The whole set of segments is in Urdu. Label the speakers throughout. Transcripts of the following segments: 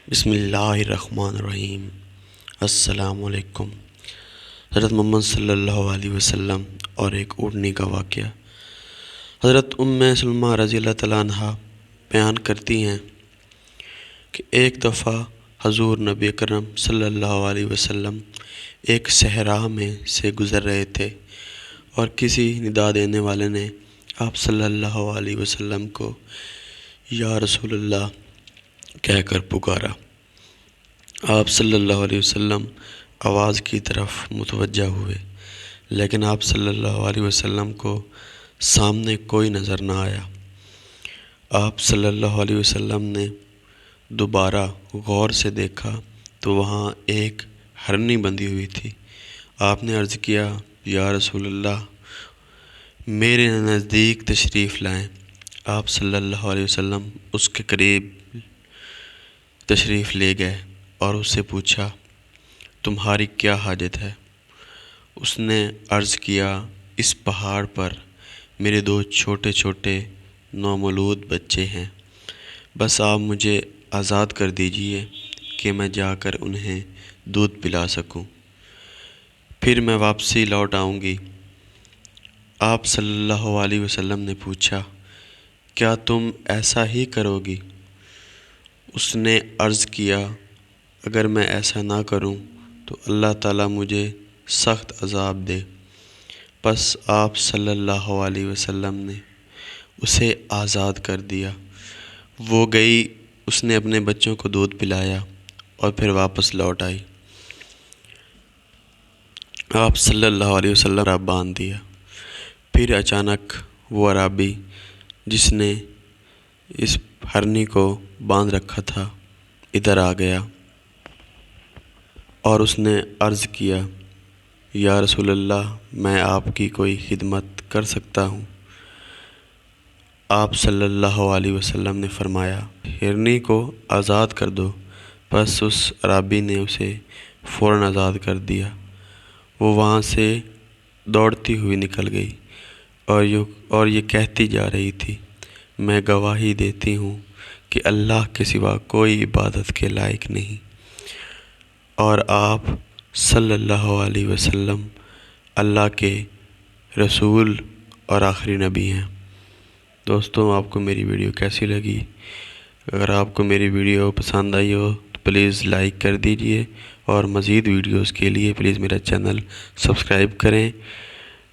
Speaker 1: بسم اللہ الرحمن الرحیم۔ السلام علیکم۔ حضرت محمد صلی اللہ علیہ وسلم اور ایک اونٹنی کا واقعہ۔ حضرت سلمہ رضی اللہ تعالیٰ عنہ بیان کرتی ہیں کہ ایک دفعہ حضور نبی اکرم صلی اللہ علیہ وسلم ایک صحرا میں سے گزر رہے تھے اور کسی ندا دینے والے نے آپ صلی اللہ علیہ وسلم کو یا رسول اللہ کہہ کر پکارا۔ آپ صلی اللہ علیہ وسلم آواز کی طرف متوجہ ہوئے، لیکن آپ صلی اللہ علیہ وسلم کو سامنے کوئی نظر نہ آیا۔ آپ صلی اللہ علیہ وسلم نے دوبارہ غور سے دیکھا تو وہاں ایک ہرنی بندھی ہوئی تھی۔ آپ نے عرض کیا، یا رسول اللہ میرے نزدیک تشریف لائیں۔ آپ صلی اللہ علیہ وسلم اس کے قریب تشریف لے گئے اور اس سے پوچھا، تمہاری کیا حاجت ہے؟ اس نے عرض کیا، اس پہاڑ پر میرے دو چھوٹے چھوٹے نومولود بچے ہیں، بس آپ مجھے آزاد کر دیجئے کہ میں جا کر انہیں دودھ پلا سکوں، پھر میں واپسی لوٹ آؤں گی۔ آپ صلی اللہ علیہ وسلم نے پوچھا، کیا تم ایسا ہی کرو گی؟ اس نے عرض کیا، اگر میں ایسا نہ کروں تو اللہ تعالیٰ مجھے سخت عذاب دے۔ پس آپ صلی اللہ علیہ وسلم نے اسے آزاد کر دیا۔ وہ گئی، اس نے اپنے بچوں کو دودھ پلایا اور پھر واپس لوٹ آئی۔ آپ صلی اللہ علیہ وسلم نے باندھ دیا۔ پھر اچانک وہ عرابی جس نے اس ہرنی کو باندھ رکھا تھا ادھر آ گیا اور اس نے عرض کیا، یا رسول اللہ میں آپ کی کوئی خدمت کر سکتا ہوں؟ آپ صلی اللہ علیہ وسلم نے فرمایا، ہرنی کو آزاد کر دو۔ پس اس عرابی نے اسے فوراً آزاد کر دیا۔ وہ وہاں سے دوڑتی ہوئی نکل گئی اور یہ کہتی جا رہی تھی، میں گواہی دیتی ہوں کہ اللہ کے سوا کوئی عبادت کے لائق نہیں، اور آپ صلی اللہ علیہ وسلم اللہ کے رسول اور آخری نبی ہیں۔ دوستوں، آپ کو میری ویڈیو کیسی لگی؟ اگر آپ کو میری ویڈیو پسند آئی ہو تو پلیز لائک کر دیجئے، اور مزید ویڈیوز کے لیے پلیز میرا چینل سبسکرائب کریں۔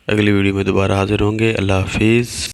Speaker 1: اگلی ویڈیو میں دوبارہ حاضر ہوں گے۔ اللہ حافظ۔